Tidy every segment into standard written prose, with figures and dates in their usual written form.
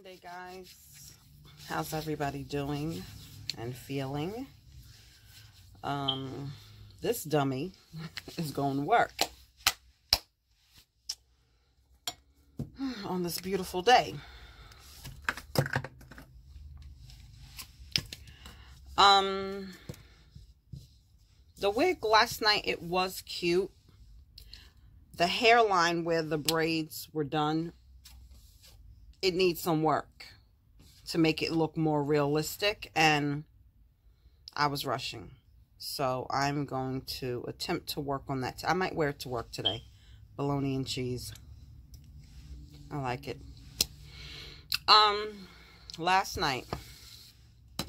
Monday, guys. How's everybody doing and feeling? This dummy is going to work on this beautiful day. The wig last night, it was cute. The hairline where the braids were done, it needs some work to make it look more realistic, and I was rushing. So I'm going to attempt to work on that. I might wear it to work today. Bologna and cheese. I like it. Last night,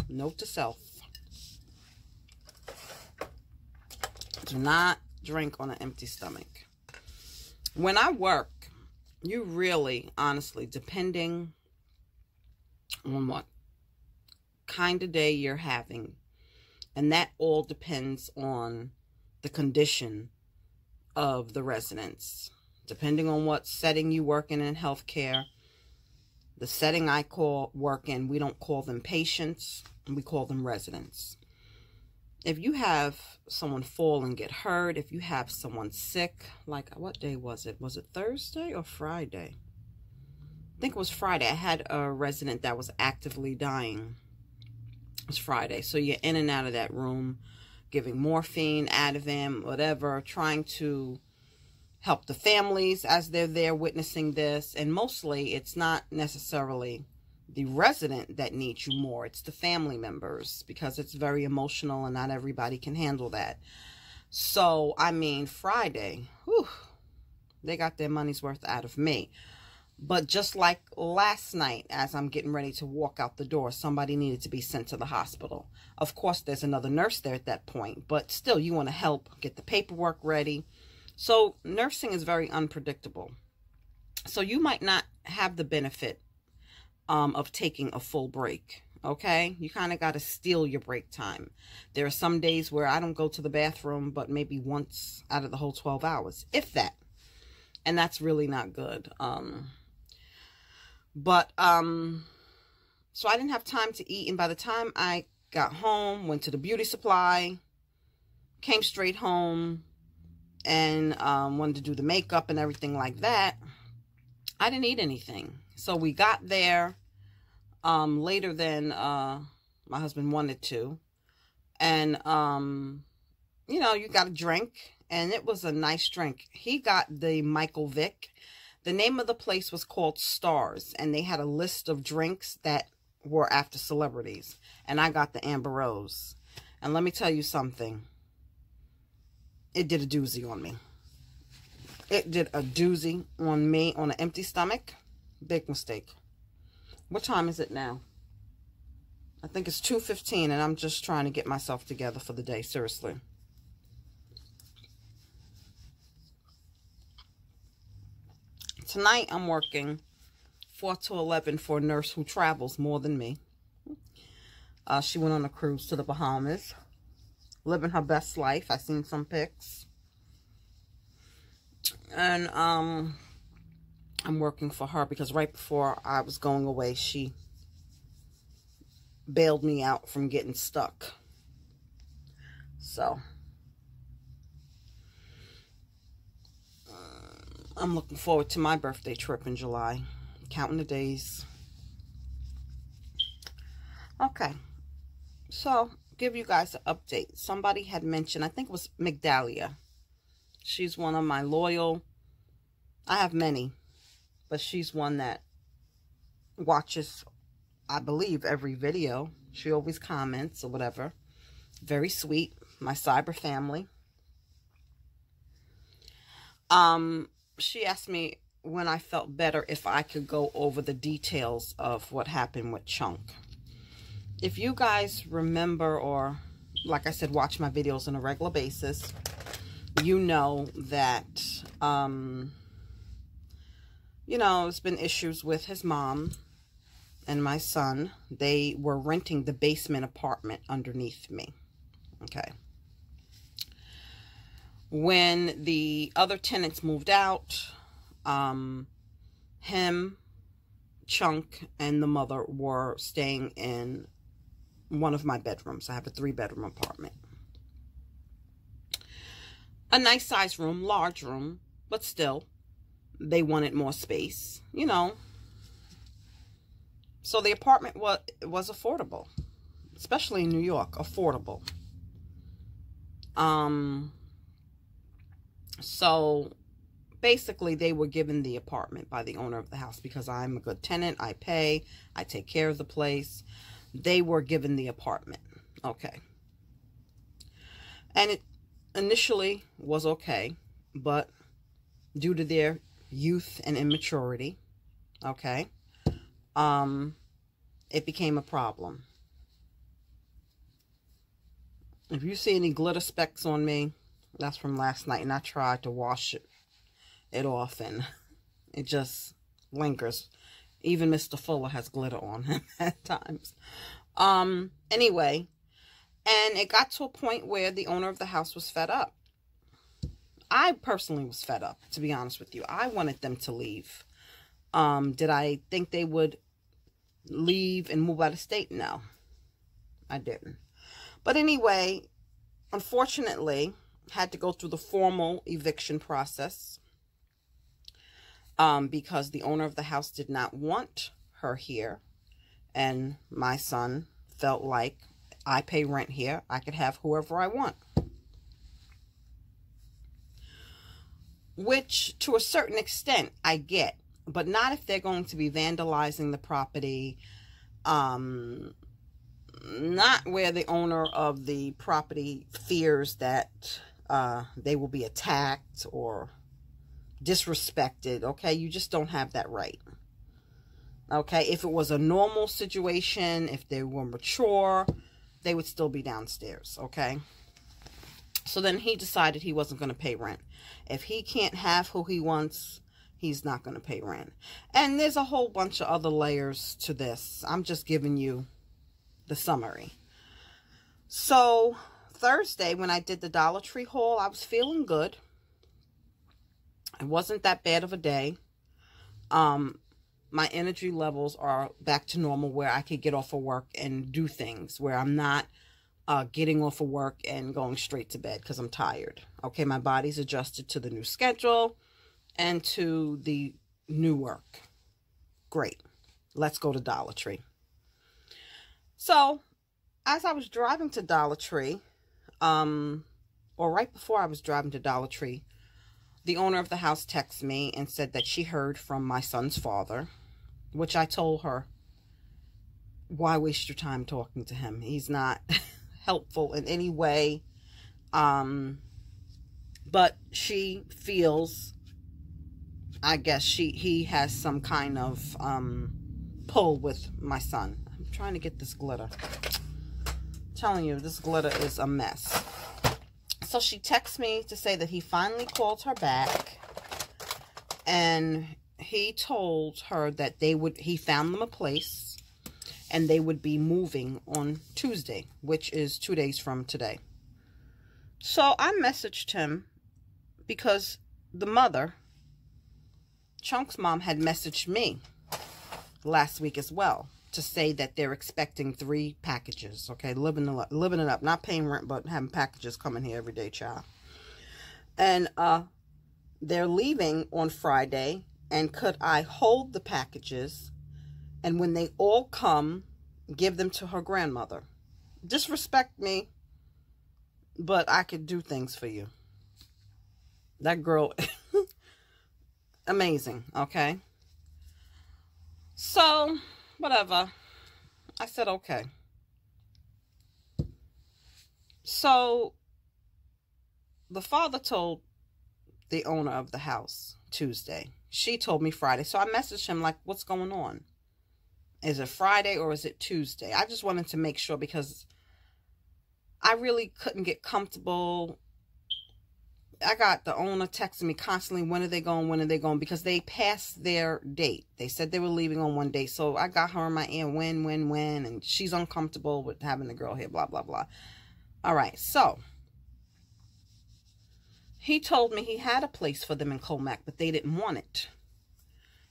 note to self. Do not drink on an empty stomach. When I work, you really, honestly, depending on what kind of day you're having, and that all depends on the condition of the residents. Depending on what setting you work in healthcare, the setting I work in, we don't call them patients, we call them residents. If you have someone fall and get hurt, if you have someone sick, like what day was it? Was it Thursday or Friday? I think it was Friday. I had a resident that was actively dying. It was Friday. So you're in and out of that room, giving morphine, Ativan, whatever, trying to help the families as they're there witnessing this. And mostly it's not necessarily the resident that needs you more. It's the family members, because it's very emotional and not everybody can handle that. So, I mean, Friday, whew, they got their money's worth out of me. But just like last night, as I'm getting ready to walk out the door, somebody needed to be sent to the hospital. Of course, there's another nurse there at that point, but still, you want to help get the paperwork ready. So nursing is very unpredictable. So you might not have the benefit of taking a full break. Okay, you kind of got to steal your break time. There are some days where I don't go to the bathroom but maybe once out of the whole 12 hours, if that. And that's really not good. So I didn't have time to eat, and by the time I got home, went to the beauty supply, came straight home, and wanted to do the makeup and everything like that, I didn't eat anything. So we got there later than my husband wanted to. And, you know, you got a drink. And it was a nice drink. He got the Michael Vick. The name of the place was called Stars. And they had a list of drinks that were after celebrities. And I got the Amber Rose. And let me tell you something. It did a doozy on me. It did a doozy on me on an empty stomach. Big mistake. What time is it now? I think it's 2:15, and I'm just trying to get myself together for the day. Seriously. Tonight, I'm working 4 to 11 for a nurse who travels more than me. She went on a cruise to the Bahamas. Living her best life. I seen some pics. And I'm working for her because right before I was going away, she bailed me out from getting stuck. So I'm looking forward to my birthday trip in July. Counting the days. Okay. So, give you guys an update. Somebody had mentioned, I think it was Migdalia. She's one of my loyal, I have many, but she's one that watches, I believe, every video. She always comments or whatever. Very sweet. My cyber family. She asked me when I felt better if I could go over the details of what happened with Chunk. If you guys remember, or like I said, watch my videos on a regular basis, you know that, you know, there's been issues with his mom and my son. They were renting the basement apartment underneath me. Okay. When the other tenants moved out, him, Chunk and the mother were staying in one of my bedrooms. I have a 3-bedroom apartment. A nice size room, large room, but still, they wanted more space, you know. So the apartment was affordable, especially in New York, affordable. So basically they were given the apartment by the owner of the house because I'm a good tenant. I pay, I take care of the place. They were given the apartment. Okay. And it initially was okay, but due to their youth and immaturity, okay, it became a problem. If you see any glitter specks on me, that's from last night, and I tried to wash it off, and it just lingers. Even Mr. Fuller has glitter on him at times. Anyway, and it got to a point where the owner of the house was fed up. I personally was fed up, to be honest with you. I wanted them to leave. Did I think they would leave and move out of state? No, I didn't. But anyway, unfortunately, had to go through the formal eviction process because the owner of the house did not want her here. And my son felt like, I pay rent here, I could have whoever I want. Which, to a certain extent, I get. But not if they're going to be vandalizing the property. Not where the owner of the property fears that they will be attacked or disrespected. Okay, you just don't have that right. Okay, if it was a normal situation, if they were mature, they would still be downstairs. Okay, so then he decided he wasn't going to pay rent. If he can't have who he wants, he's not going to pay rent. And there's a whole bunch of other layers to this. I'm just giving you the summary. So Thursday, when I did the Dollar Tree haul, I was feeling good. It wasn't that bad of a day. My energy levels are back to normal where I could get off of work and do things, where I'm not getting off of work and going straight to bed because I'm tired. Okay, my body's adjusted to the new schedule and to the new work. Great. Let's go to Dollar Tree. So, as I was driving to Dollar Tree, or right before I was driving to Dollar Tree, the owner of the house texted me and said that she heard from my son's father, which I told her, why waste your time talking to him? He's not helpful in any way. But she feels, I guess he has some kind of pull with my son. I'm trying to get this glitter. I'm telling you, this glitter is a mess. So she texts me to say that he finally called her back, and he told her that he found them a place and they would be moving on Tuesday, which is 2 days from today. So I messaged him because the mother, Chunk's mom, had messaged me last week as well to say that they're expecting 3 packages. Okay, living it up, not paying rent, but having packages coming here every day, child. And they're leaving on Friday, and could I hold the packages, and when they all come, give them to her grandmother? Disrespect me, but I could do things for you. That girl, amazing, okay? So, whatever. I said, okay. So, the father told the owner of the house Tuesday. She told me Friday. So I messaged him like, what's going on? Is it Friday or is it Tuesday? I just wanted to make sure because I really couldn't get comfortable. I got the owner texting me constantly, when are they going, when are they going? Because they passed their date. They said they were leaving on one date. So I got her in my ear, when, and she's uncomfortable with having the girl here, blah, blah, blah. All right, so he told me he had a place for them in Comac, but they didn't want it.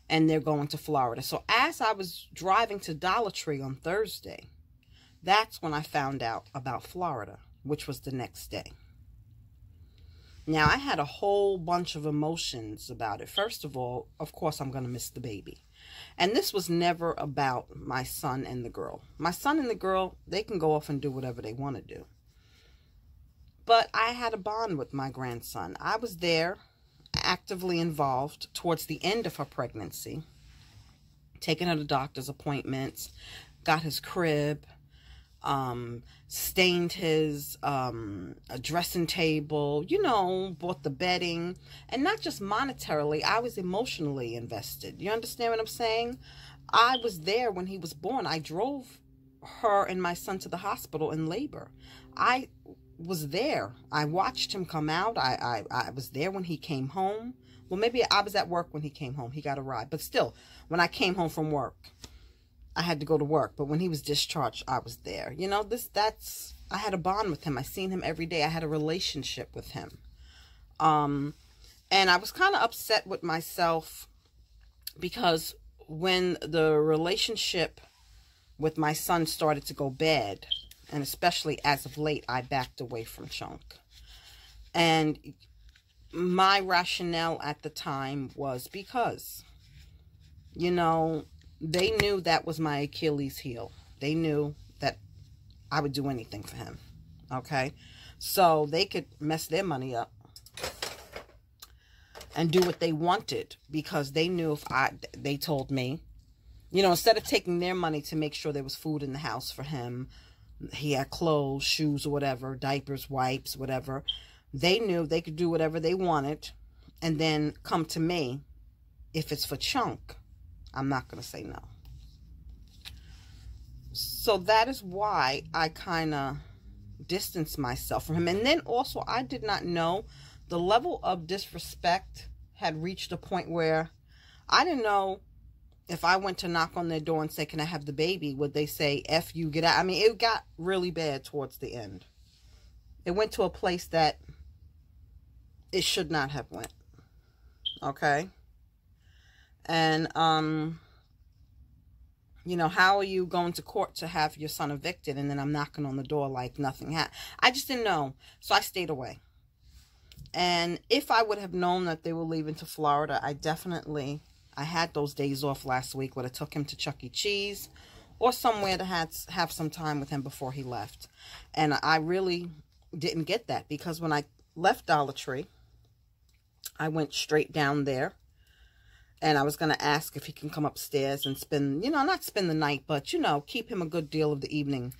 and they're going to Florida. So as I was driving to Dollar Tree on Thursday, that's when I found out about Florida, which was the next day. Now, I had a whole bunch of emotions about it. First of all, of course, I'm going to miss the baby. And this was never about my son and the girl. My son and the girl, they can go off and do whatever they want to do. But I had a bond with my grandson. I was there, actively involved towards the end of her pregnancy, taking her to doctor's appointments, got his crib, stained his dressing table, you know, bought the bedding. And not just monetarily, I was emotionally invested. You understand what I'm saying? I was there when he was born. I drove her and my son to the hospital in labor. I was there. I watched him come out. I was there when he came home. Well, maybe I was at work when he came home. He got a ride. But still, when I came home from work, I had to go to work. But when he was discharged, I was there. You know, I had a bond with him. I seen him every day. I had a relationship with him. And I was kind of upset with myself because when the relationship with my son started to go bad, and especially as of late, I backed away from Chunk. And my rationale at the time was because, you know, they knew that was my Achilles heel. They knew that I would do anything for him. Okay? So they could mess their money up and do what they wanted because they knew they told me, you know, instead of taking their money to make sure there was food in the house for him, he had clothes, shoes, or whatever, diapers, wipes, whatever. They knew they could do whatever they wanted and then come to me. If it's for Chunk, I'm not going to say no. So that is why I kind of distanced myself from him. And then also, I did not know the level of disrespect had reached a point where I didn't know if I went to knock on their door and say, can I have the baby? Would they say, F you, get out? I mean, it got really bad towards the end. It went to a place that it should not have went. Okay? And, you know, how are you going to court to have your son evicted and then I'm knocking on the door like nothing happened? I just didn't know. So I stayed away. And if I would have known that they were leaving to Florida, I had those days off last week where I took him to Chuck E. Cheese or somewhere to have some time with him before he left. And I really didn't get that because when I left Dollar Tree, I went straight down there and I was going to ask if he can come upstairs and spend, you know, not spend the night, but, you know, keep him a good deal of the evening,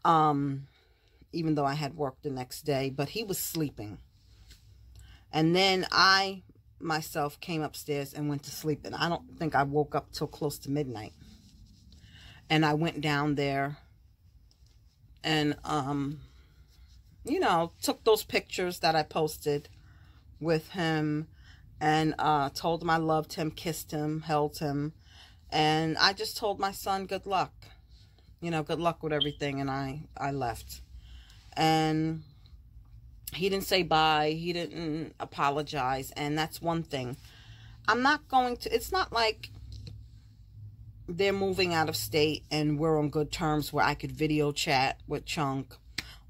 even though I had work the next day, but he was sleeping. And then I myself came upstairs and went to sleep, and I don't think I woke up till close to midnight. And I went down there and you know, took those pictures that I posted with him and told him I loved him, kissed him, held him, and I just told my son good luck, you know, good luck with everything. And I left, and he didn't say bye. He didn't apologize. And that's one thing. I'm not going to, it's not like they're moving out of state and we're on good terms where I could video chat with Chunk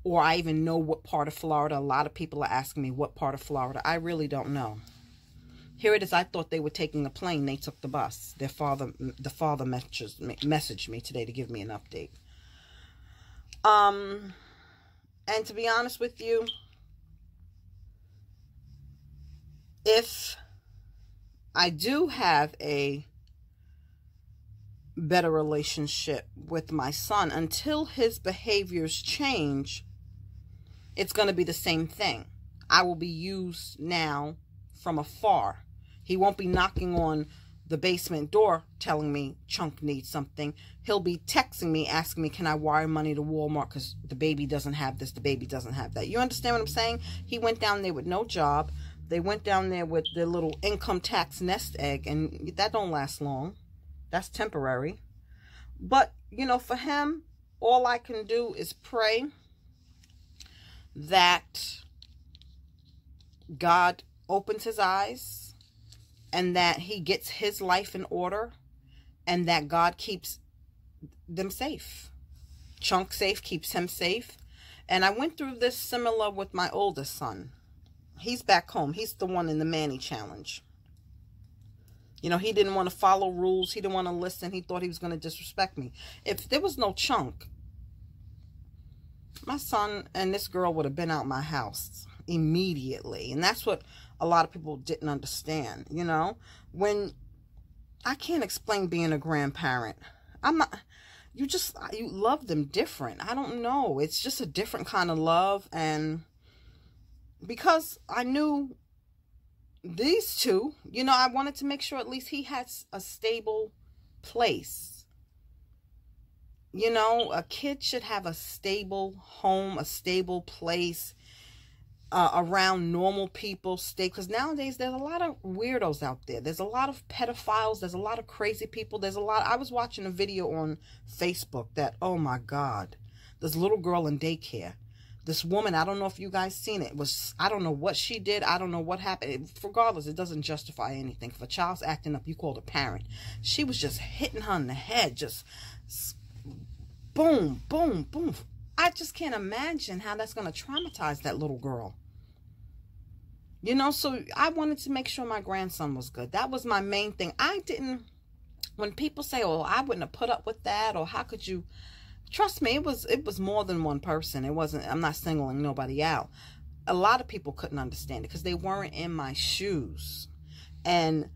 or I even know what part of Florida. A lot of people are asking me what part of Florida. I really don't know. Here it is. I thought they were taking a plane. They took the bus. The father messaged me today to give me an update. And to be honest with you, if I do have a better relationship with my son, until his behaviors change, it's going to be the same thing. I will be used now from afar. He won't be knocking on the basement door telling me Chunk needs something. He'll be texting me, asking me, can I wire money to Walmart because the baby doesn't have this, the baby doesn't have that. You understand what I'm saying? He went down there with no job. They went down there with their little income tax nest egg, and that don't last long. That's temporary. But, you know, for him, all I can do is pray that God opens his eyes and that he gets his life in order, and that God keeps them safe. Chunk safe, keeps him safe. And I went through this similar with my oldest son. He's back home. He's the one in the Manny challenge. You know, he didn't want to follow rules. He didn't want to listen. He thought he was going to disrespect me. If there was no Chunk, my son and this girl would have been out my house immediately. And that's what a lot of people didn't understand. You know, when I can't explain being a grandparent. You love them different. I don't know. It's just a different kind of love. And because I knew these two, you know, I wanted to make sure at least he has a stable place. You know, a kid should have a stable home, a stable place, around normal people. Because nowadays there's a lot of weirdos out there. There's a lot of pedophiles. There's a lot of crazy people. I was watching a video on Facebook that, oh my God, this little girl in daycare. This woman, I don't know if you guys seen it, I don't know what she did. I don't know what happened. Regardless, it doesn't justify anything. If a child's acting up, you call the parent. She was just hitting her in the head. Just boom, boom, boom. I just can't imagine how that's going to traumatize that little girl. You know, so I wanted to make sure my grandson was good. That was my main thing. When people say, oh, I wouldn't have put up with that, or how could you, trust me, it was more than one person. I'm not singling nobody out. A lot of people couldn't understand it because they weren't in my shoes. And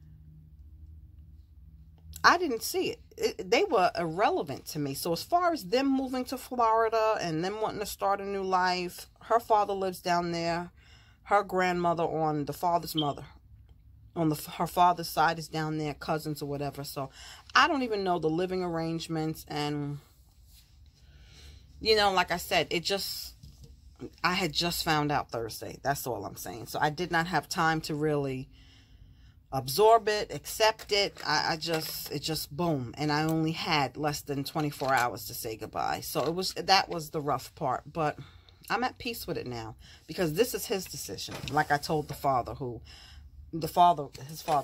I didn't see it. They were irrelevant to me. So as far as them moving to Florida and them wanting to start a new life, her father lives down there. Her grandmother on the father's mother, her father's side is down there, cousins or whatever. So I don't even know the living arrangements. And, you know, like I said, I had just found out Thursday. That's all I'm saying. So I did not have time to really absorb it, accept it. It just boom. And I only had less than 24 hours to say goodbye. So that was the rough part. But I'm at peace with it now because this is his decision. Like I told his father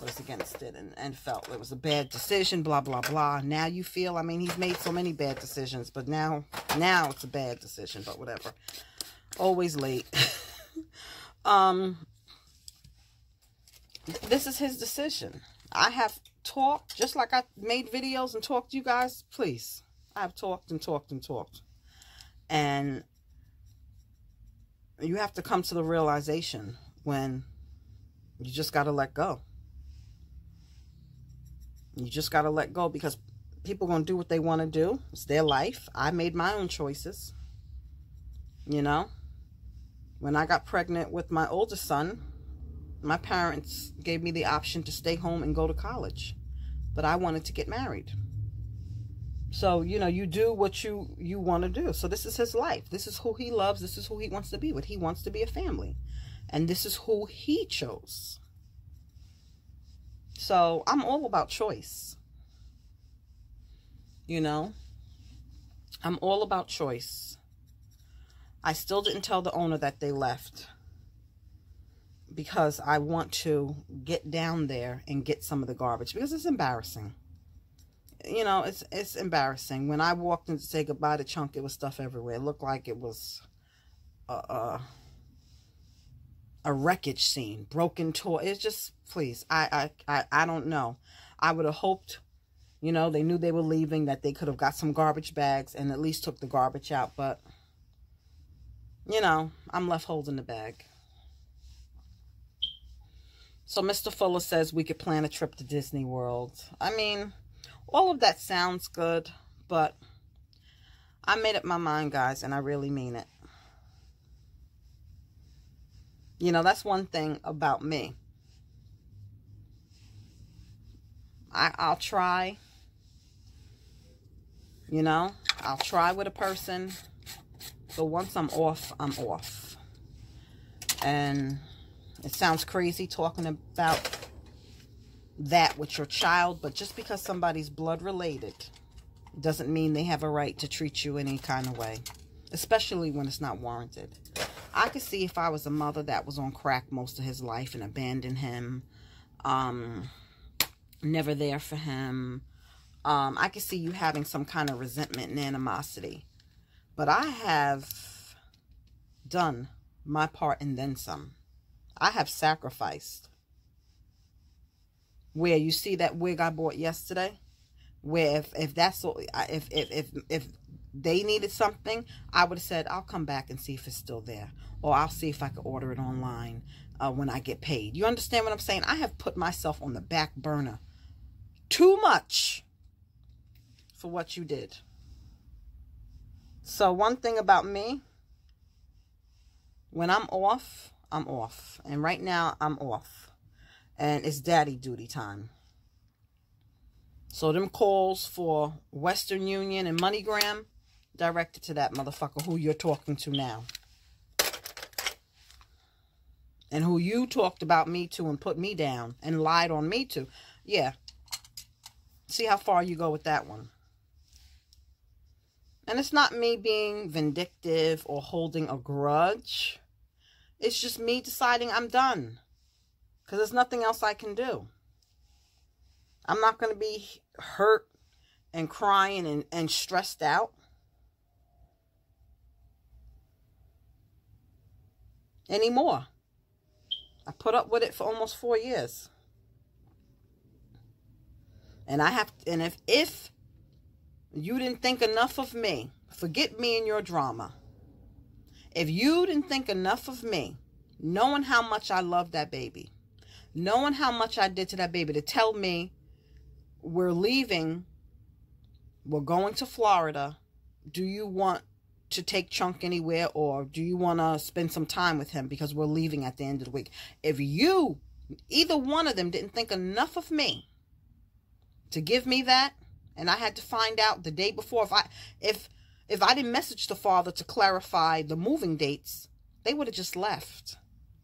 is against it and felt it was a bad decision, blah, blah, blah. Now you feel, I mean, he's made so many bad decisions, but now it's a bad decision, but whatever. Always late. This is his decision. I have talked, just like I made videos and talked to you guys, please. I've talked and talked and talked. And you have to come to the realization when you just got to let go. You just got to let go because people are going to do what they want to do. It's their life. I made my own choices. You know, when I got pregnant with my oldest son, my parents gave me the option to stay home and go to college. But I wanted to get married. So, you know, you do what you want to do. So this is his life. This is who he loves. This is who he wants to be with. He wants to be a family. And this is who he chose. So I'm all about choice. You know, I'm all about choice. I still didn't tell the owner that they left because I want to get down there and get some of the garbage because it's embarrassing. You know, it's embarrassing. When I walked in to say goodbye to Chunk, it was stuff everywhere. It looked like it was a wreckage scene, broken toy. It's just, please, I don't know. I would have hoped, you know, they knew they were leaving, that they could have got some garbage bags and at least took the garbage out. But, you know, I'm left holding the bag. So Mr. Fuller says we could plan a trip to Disney World. I mean, all of that sounds good, but I made up my mind, guys, and I really mean it. You know, that's one thing about me. I'll try. You know, I'll try with a person. So once I'm off, I'm off. And it sounds crazy talking about that with your child, but just because somebody's blood related doesn't mean they have a right to treat you any kind of way, especially when it's not warranted. I could see if I was a mother that was on crack most of his life and abandoned him, never there for him. I can see you having some kind of resentment and animosity. But I have done my part and then some. I have sacrificed. Where you see that wig I bought yesterday, where if that's all, if they needed something, I would have said, I'll come back and see if it's still there. Or I'll see if I can order it online when I get paid. You understand what I'm saying? I have put myself on the back burner too much for what you did. So one thing about me, when I'm off, I'm off. And right now, I'm off. And it's daddy duty time. So them calls for Western Union and MoneyGram, directed to that motherfucker who you're talking to now. And who you talked about me to and put me down and lied on me to. Yeah. See how far you go with that one. And it's not me being vindictive or holding a grudge. It's just me deciding I'm done. Because there's nothing else I can do. I'm not going to be hurt and crying and stressed out anymore. I put up with it for almost 4 years. And I have, and if you didn't think enough of me, forget me and your drama. If you didn't think enough of me, knowing how much I love that baby, knowing how much I did to that baby, to tell me we're leaving, we're going to Florida, do you want to take Chunk anywhere, or do you want to spend some time with him because we're leaving at the end of the week? If you, either one of them, didn't think enough of me to give me that, and I had to find out the day before, if I didn't message the father to clarify the moving dates, they would have just left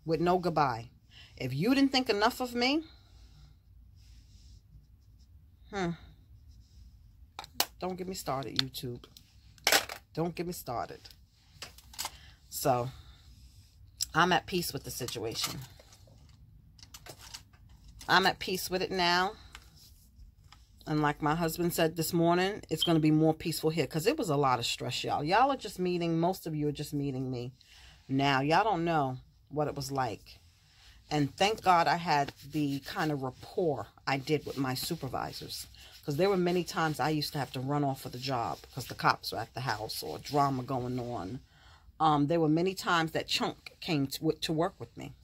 with no goodbye. If you didn't think enough of me, don't get me started, YouTube. Don't get me started. So, I'm at peace with the situation. I'm at peace with it now. And like my husband said this morning, it's going to be more peaceful here. Because it was a lot of stress, y'all. Y'all are just meeting, most of you are just meeting me now. Y'all don't know what it was like. And thank God I had the kind of rapport I did with my supervisors. Because there were many times I used to have to run off of the job because the cops were at the house or drama going on. There were many times that Chunk came to work with me.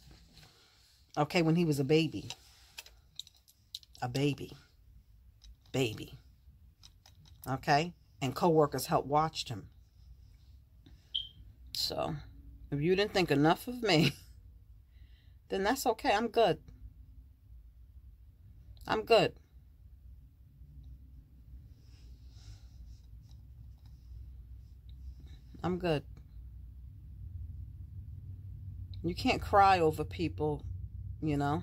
Okay, when he was a baby. A baby. Baby. Okay? And co-workers helped watch him. So, if you didn't think enough of me, then that's okay. I'm good. I'm good. I'm good. You can't cry over people, you know,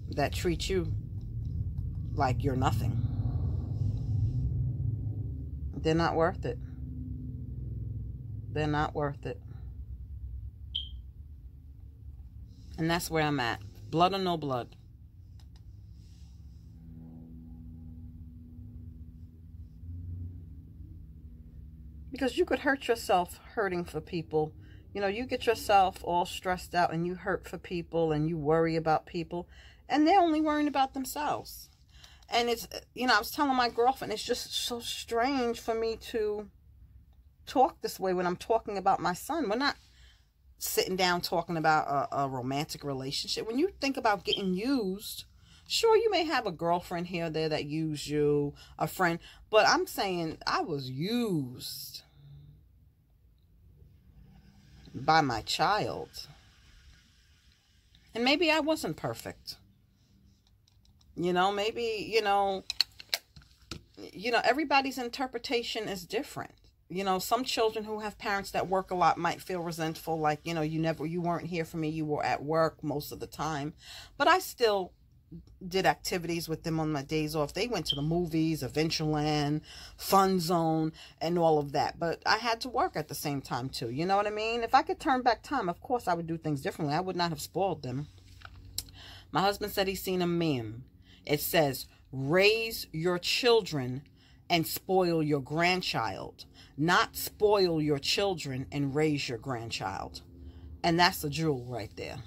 that treat you like you're nothing. They're not worth it. They're not worth it. And that's where I'm at. Blood or no blood. Because you could hurt yourself hurting for people. You know, you get yourself all stressed out and you hurt for people and you worry about people. And they're only worrying about themselves. And it's, you know, I was telling my girlfriend, it's just so strange for me to talk this way when I'm talking about my son. We're not sitting down talking about a romantic relationship. When you think about getting used, sure, you may have a girlfriend here or there that used you, a friend. But I'm saying I was used by my child. And maybe I wasn't perfect. You know, maybe, you know, everybody's interpretation is different. You know, some children who have parents that work a lot might feel resentful, like, you know, you weren't here for me, you were at work most of the time. But I still did activities with them on my days off. They went to the movies, Adventureland, Fun Zone, and all of that. But I had to work at the same time too. You know what I mean? If I could turn back time, of course I would do things differently. I would not have spoiled them. My husband said he's seen a meme. It says, raise your children and spoil your grandchild, not spoil your children and raise your grandchild. And that's a jewel right there.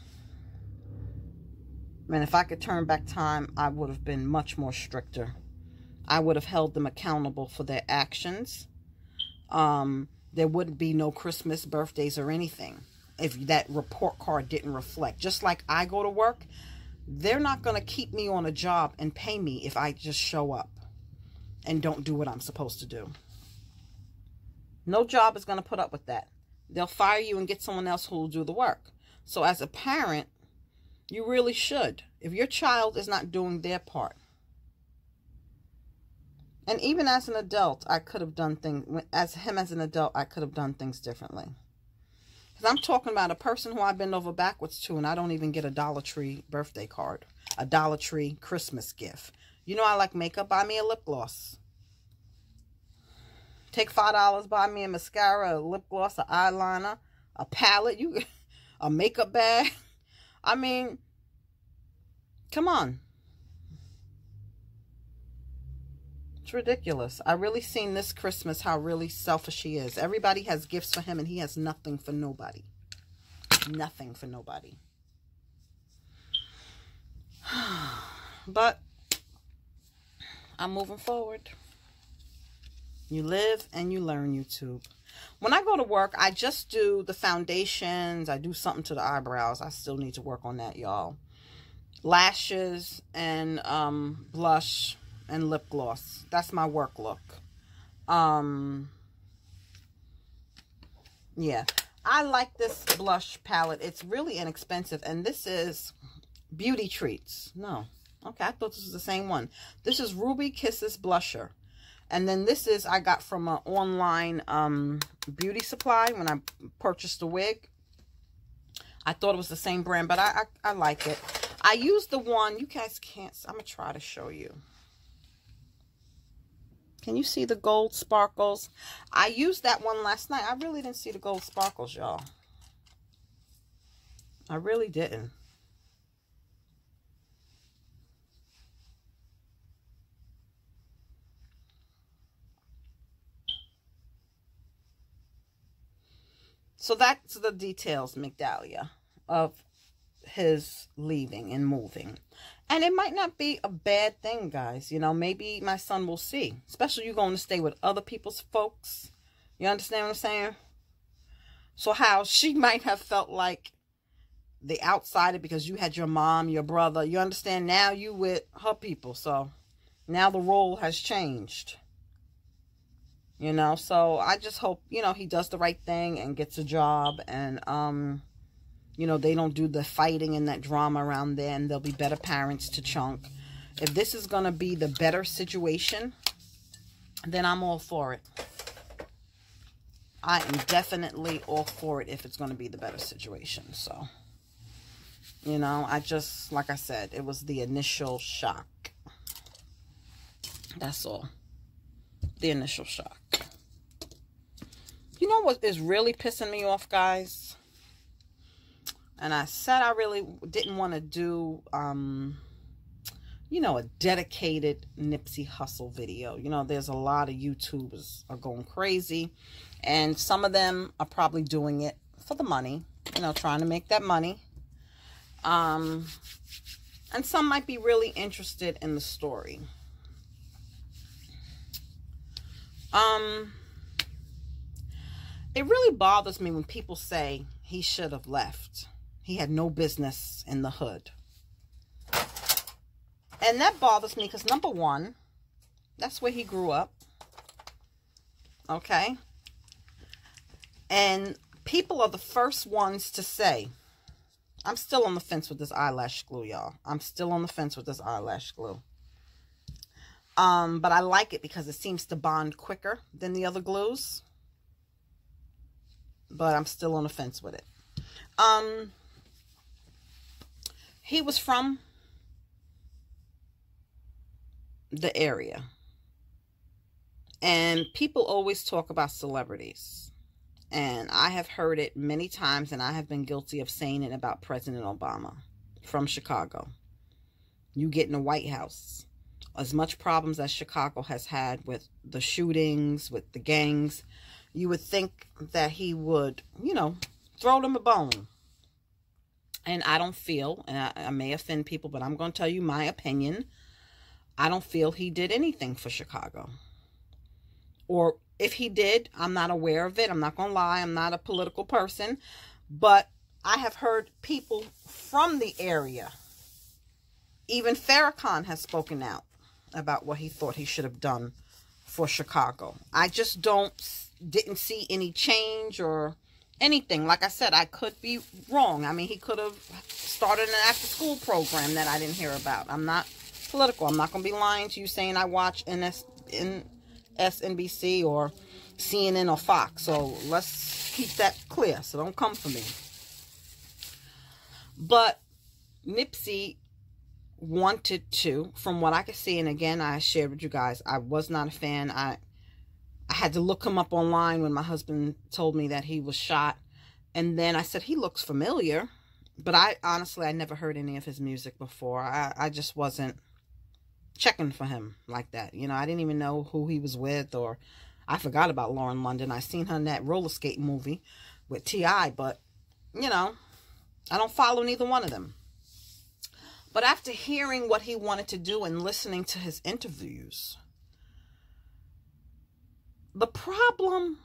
Man, if I could turn back time, I would have been much more stricter. I would have held them accountable for their actions. There wouldn't be no Christmas, birthdays, or anything if that report card didn't reflect. Just like I go to work, they're not going to keep me on a job and pay me if I just show up and don't do what I'm supposed to do. No job is going to put up with that. They'll fire you and get someone else who will do the work. So as a parent, you really should. If your child is not doing their part. And even as an adult, I could have done things, as an adult, I could have done things differently. Because I'm talking about a person who I bend over backwards to, and I don't even get a Dollar Tree birthday card, a Dollar Tree Christmas gift. You know I like makeup, buy me a lip gloss. Take $5, buy me a mascara, a lip gloss, an eyeliner, a palette, a makeup bag. I mean, come on. It's ridiculous. I really seen this Christmas how really selfish he is. Everybody has gifts for him and he has nothing for nobody. Nothing for nobody. But I'm moving forward. You live and you learn, YouTube. When I go to work, I just do the foundations. I do something to the eyebrows. I still need to work on that, y'all. Lashes and blush and lip gloss. That's my work look. Yeah. I like this blush palette. It's really inexpensive. And this is Beauty Treats. No. Okay, I thought this was the same one. This is Ruby Kisses Blusher. And then this is, I got from an online beauty supply when I purchased the wig. I thought it was the same brand, but I like it. I used the one, you guys can't, I'm going to try to show you. Can you see the gold sparkles? I used that one last night. I really didn't see the gold sparkles, y'all. I really didn't. So that's the details, Migdalia, of his leaving and moving. And it might not be a bad thing, guys. You know, maybe my son will see. Especially you going to stay with other people's folks. You understand what I'm saying? So how she might have felt like the outsider because you had your mom, your brother. You understand? Now you with her people. So now the role has changed. You know, so I just hope, you know, he does the right thing and gets a job. And, you know, they don't do the fighting and that drama around there. And they'll be better parents to Chunk. If this is going to be the better situation, then I'm all for it. I am definitely all for it if it's going to be the better situation. So, you know, I just, like I said, it was the initial shock. That's all. The initial shock. You know what is really pissing me off, guys? And I said I really didn't want to do, you know, a dedicated Nipsey Hussle video. You know, there's a lot of YouTubers are going crazy. And some of them are probably doing it for the money. You know, trying to make that money. And some might be really interested in the story. It really bothers me when people say he should have left. He had no business in the hood. And that bothers me because, number one, that's where he grew up. Okay? And people are the first ones to say, I'm still on the fence with this eyelash glue, y'all. I'm still on the fence with this eyelash glue. But I like it because it seems to bond quicker than the other glues. But I'm still on the fence with it. He was from the area. And people always talk about celebrities. And I have heard it many times, and I have been guilty of saying it about President Obama from Chicago. you get in the White House. As much problems as Chicago has had with the shootings, with the gangs, you would think that he would, you know, throw them a bone. And I don't feel, and I may offend people, but I'm going to tell you my opinion. I don't feel he did anything for Chicago. Or if he did, I'm not aware of it. I'm not going to lie. I'm not a political person. But I have heard people from the area, even Farrakhan has spoken out about what he thought he should have done for Chicago. I just didn't see any change or anything. Like I said, I could be wrong. I mean, he could have started an after-school program that I didn't hear about. I'm not political. I'm not going to be lying to you saying I watch SNBC or CNN or Fox. So let's keep that clear. So don't come for me. But Nipsey wanted to, from what I could see, and again, I shared with you guys, I was not a fan. I had to look him up online when my husband told me that he was shot. And then I said, he looks familiar. But I never heard any of his music before. I just wasn't checking for him like that. You know, I didn't even know who he was with, or I forgot about Lauren London. I seen her in that roller skate movie with T.I., but, you know, I don't follow neither one of them. But after hearing what he wanted to do and listening to his interviews, the problem,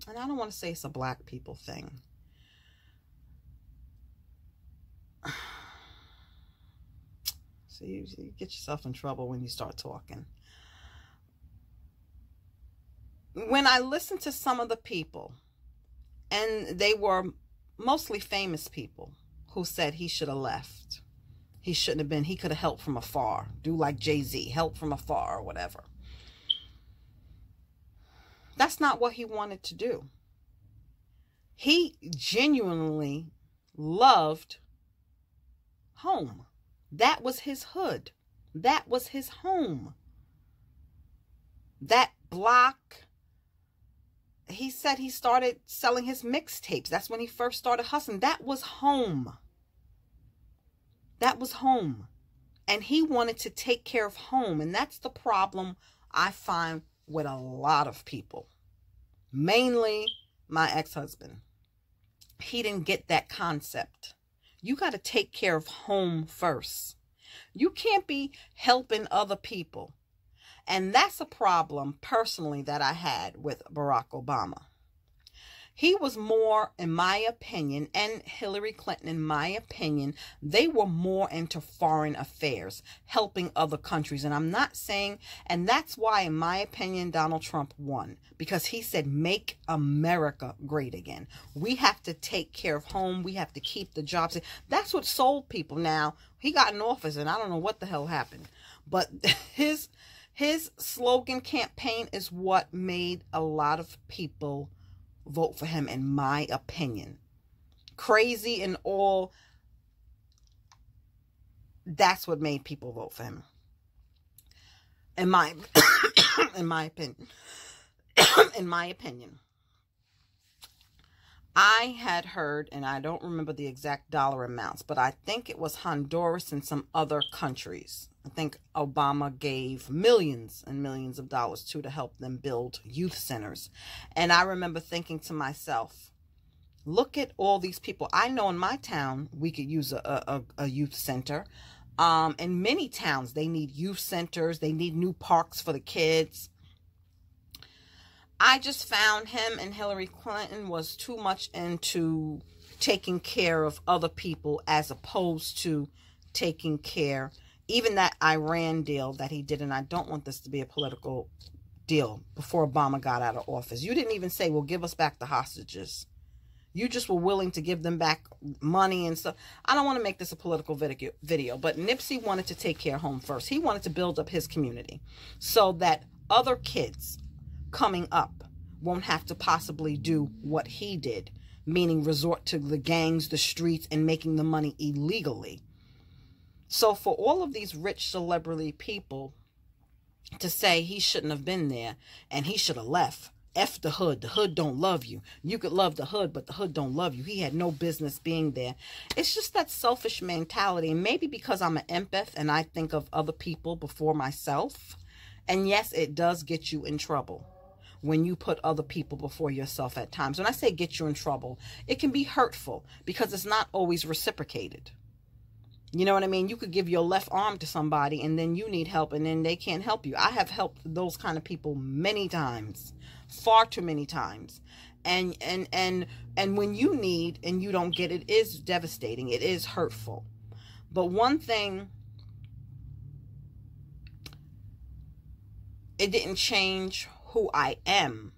and I don't want to say it's a black people thing. So you get yourself in trouble when you start talking. When I listened to some of the people, and they were mostly famous people who said he should have left. He shouldn't have been. He could have helped from afar. Do like Jay-Z, help from afar or whatever. That's not what he wanted to do. He genuinely loved home. That was his hood. That was his home. That block. He said he started selling his mixtapes. That's when he first started hustling. That was home. That was home. And he wanted to take care of home. And that's the problem I find with a lot of people. Mainly my ex-husband. He didn't get that concept. You got to take care of home first. You can't be helping other people. And that's a problem personally that I had with Barack Obama. He was more, in my opinion, and Hillary Clinton, in my opinion, they were more into foreign affairs, helping other countries. And I'm not saying, and that's why, in my opinion, Donald Trump won. Because he said, make America great again. We have to take care of home. We have to keep the jobs. That's what sold people. Now, he got in office, and I don't know what the hell happened. But his slogan campaign is what made a lot of people vote for him, in my opinion. Crazy and all, that's what made people vote for him. In my opinion. In my opinion. I had heard, and I don't remember the exact dollar amounts, but I think it was Honduras and some other countries. I think Obama gave millions and millions of dollars to help them build youth centers. And I remember thinking to myself, look at all these people. I know in my town, we could use a youth center. In many towns, they need youth centers. They need new parks for the kids. I just found him and Hillary Clinton was too much into taking care of other people as opposed to taking care. Even that Iran deal that he did, and I don't want this to be a political deal, before Obama got out of office. You didn't even say, well, give us back the hostages. You just were willing to give them back money and stuff. I don't want to make this a political video, but Nipsey wanted to take care of home first. He wanted to build up his community so that other kids coming up won't have to possibly do what he did, meaning resort to the gangs, the streets, and making the money illegally. So for all of these rich celebrity people to say he shouldn't have been there and he should have left, F the hood. The hood don't love you. You could love the hood, but the hood don't love you. He had no business being there. It's just that selfish mentality. And maybe because I'm an empath and I think of other people before myself. And yes, it does get you in trouble when you put other people before yourself at times. When I say get you in trouble, it can be hurtful because it's not always reciprocated. You know what I mean? You could give your left arm to somebody and then you need help and then they can't help you. I have helped those kind of people many times, far too many times. And when you need and you don't get it, it is devastating. It is hurtful. But one thing, it didn't change who I am.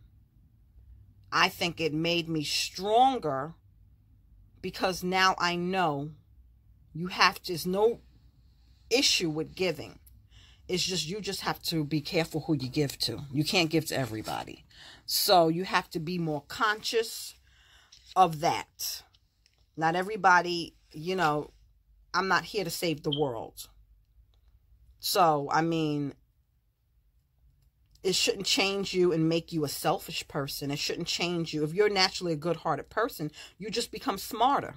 I think it made me stronger because now I know there's no issue with giving. It's just, you just have to be careful who you give to. You can't give to everybody. So you have to be more conscious of that. Not everybody, you know, I'm not here to save the world. So, I mean, it shouldn't change you and make you a selfish person. It shouldn't change you. If you're naturally a good-hearted person, you just become smarter.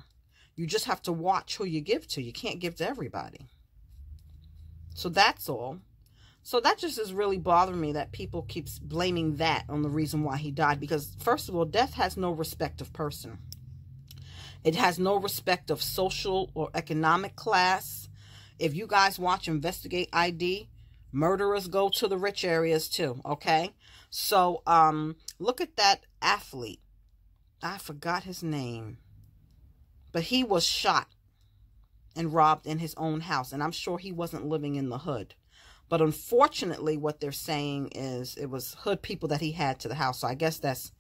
You just have to watch who you give to. You can't give to everybody. So that's all. So that just is really bothering me that people keep blaming that on the reason why he died. Because first of all, death has no respect of person. It has no respect of social or economic class. If you guys watch Investigate ID, murderers go to the rich areas too, okay? So look at that athlete. I forgot his name. But he was shot and robbed in his own house. And I'm sure he wasn't living in the hood. But unfortunately, what they're saying is it was hood people that he had to the house. So I guess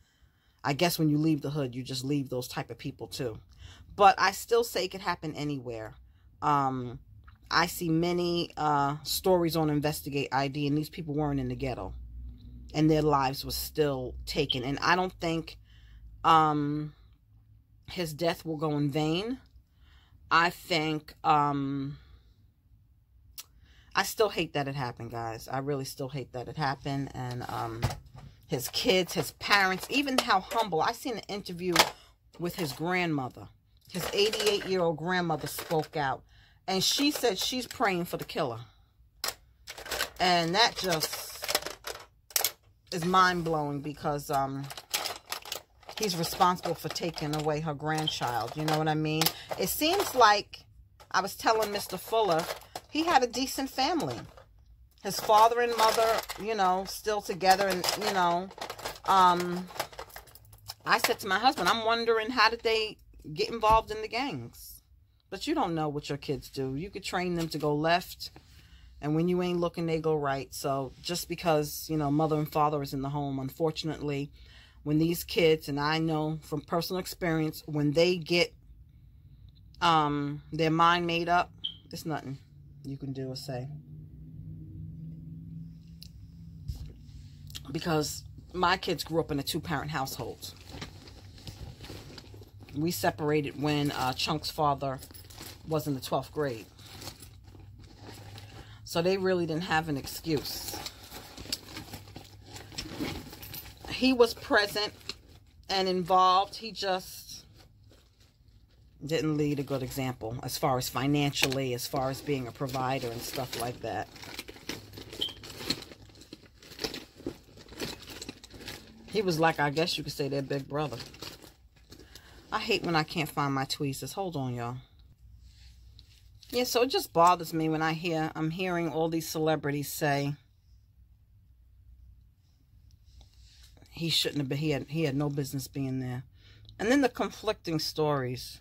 when you leave the hood, you just leave those type of people too. But I still say it could happen anywhere. I see many stories on Investigate ID, and these people weren't in the ghetto. And their lives was still taken. And I don't think his death will go in vain. I think, I still hate that it happened, guys. I really still hate that it happened. And his kids, his parents, even how humble. I seen an interview with his grandmother. His 88-year-old grandmother spoke out. And she said she's praying for the killer. And that just is mind-blowing because he's responsible for taking away her grandchild. You know what I mean? It seems like, I was telling Mr. Fuller, he had a decent family. His father and mother, you know, still together. And, you know, I said to my husband, I'm wondering how did they get involved in the gangs? But you don't know what your kids do. You could train them to go left. And when you ain't looking, they go right. So just because, you know, mother and father is in the home, unfortunately, when these kids, and I know from personal experience, when they get their mind made up, there's nothing you can do or say. Because my kids grew up in a 2-parent household. We separated when Chunk's father was in the 12th grade. So they really didn't have an excuse. He was present and involved. He just didn't lead a good example as far as financially, as far as being a provider and stuff like that. He was like, I guess you could say, their big brother. I hate when I can't find my tweezers. Hold on, y'all. Yeah, so it just bothers me when I'm hearing all these celebrities say he shouldn't have been, he had no business being there. And then the conflicting stories.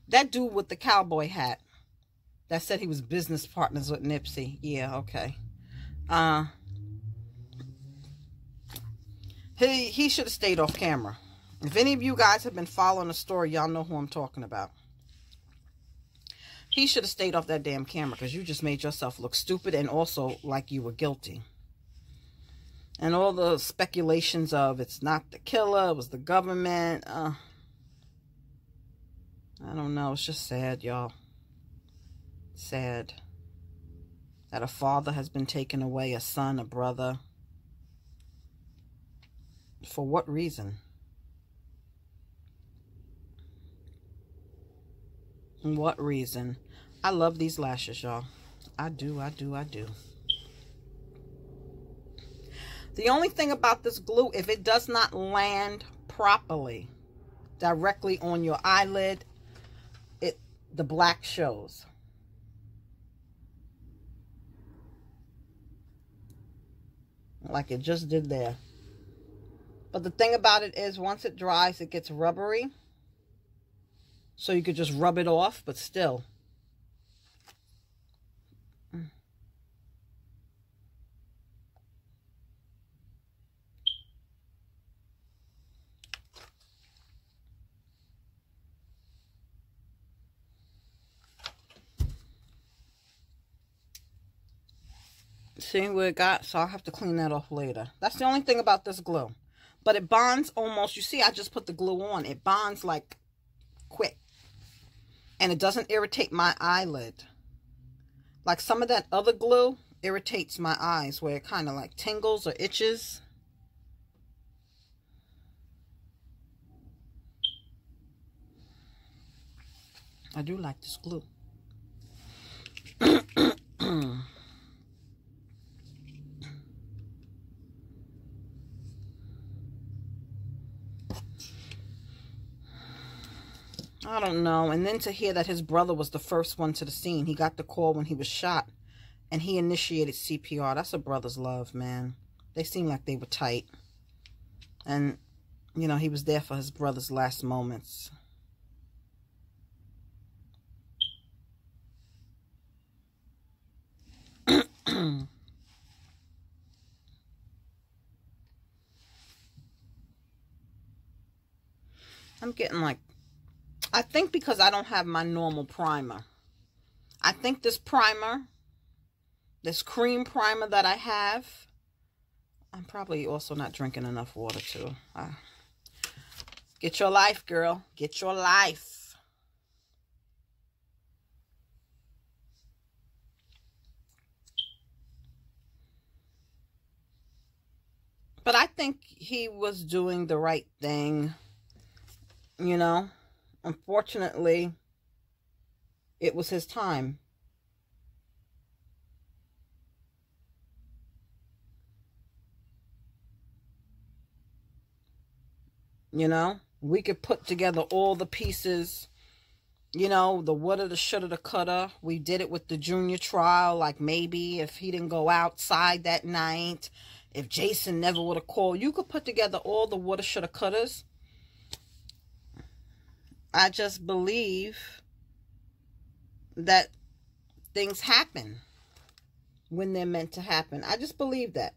That dude with the cowboy hat that said he was business partners with Nipsey. Yeah, okay. He should have stayed off camera. If any of you guys have been following the story, y'all know who I'm talking about. He should have stayed off that damn camera because you just made yourself look stupid and also like you were guilty. And all the speculations of it's not the killer, it was the government. I don't know. It's just sad, y'all. Sad. That a father has been taken away, a son, a brother. For what reason? What reason? I love these lashes, y'all. I do. The only thing about this glue, if it does not land properly directly on your eyelid, the black shows. Like it just did there. But the thing about it is, once it dries, it gets rubbery. So you could just rub it off, but still. See where it got? So I'll have to clean that off later. That's the only thing about this glue. But it bonds almost. You see, I just put the glue on. It bonds like quick. And it doesn't irritate my eyelid. Like some of that other glue irritates my eyes where it kind of like tingles or itches. I do like this glue. I don't know. And then to hear that his brother was the first one to the scene. He got the call when he was shot. And he initiated CPR. That's a brother's love, man. They seemed like they were tight. And, you know, he was there for his brother's last moments. I'm getting like... I think because I don't have my normal primer. I think this primer, this cream primer that I have, I'm probably also not drinking enough water too. Get your life, girl. Get your life. But I think he was doing the right thing, you know. Unfortunately, it was his time. You know, we could put together all the pieces, you know, the woulda, the shoulda, the coulda. We did it with the Junior trial, like maybe if he didn't go outside that night, if Jason never would have called, you could put together all the woulda, shoulda, couldas. I just believe that things happen when they're meant to happen. I just believe that.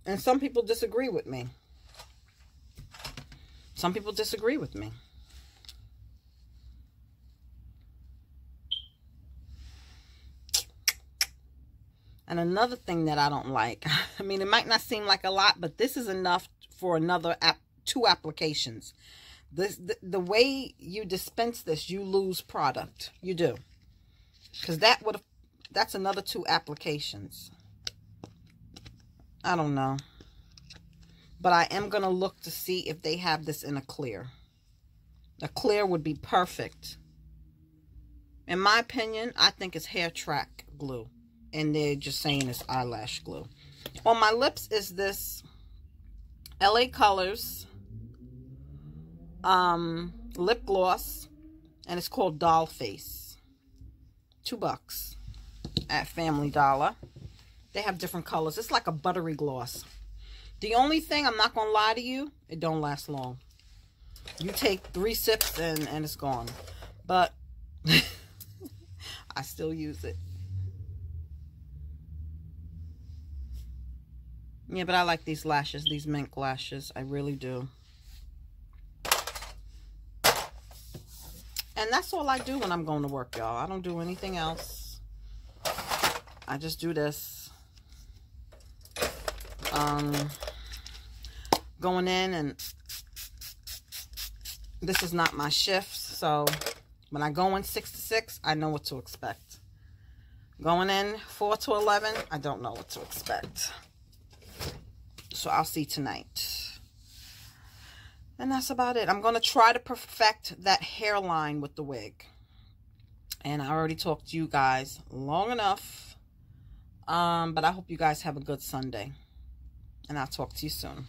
And some people disagree with me. Some people disagree with me. And another thing that I don't like, I mean, it might not seem like a lot, but this is enough for another 2 applications. The way you dispense this, you lose product. You do. Because that's another 2 applications. I don't know. But I am going to look to see if they have this in a clear. A clear would be perfect. In my opinion, I think it's hair track glue. And they're just saying it's eyelash glue. On my lips is this LA Colors lip gloss. And it's called Doll Face. $2 at Family Dollar. They have different colors. It's like a buttery gloss. The only thing, I'm not going to lie to you, it don't last long. You take 3 sips and it's gone. But I still use it. Yeah, but I like these lashes, these mink lashes. I really do. And that's all I do when I'm going to work, y'all. I don't do anything else. I just do this. Going in, and this is not my shift, so When I go in 6 to 6, I know what to expect. Going in 4 to 11, I don't know what to expect. So I'll see tonight. And that's about it. I'm going to try to perfect that hairline with the wig. And I already talked to you guys long enough. But I hope you guys have a good Sunday. And I'll talk to you soon.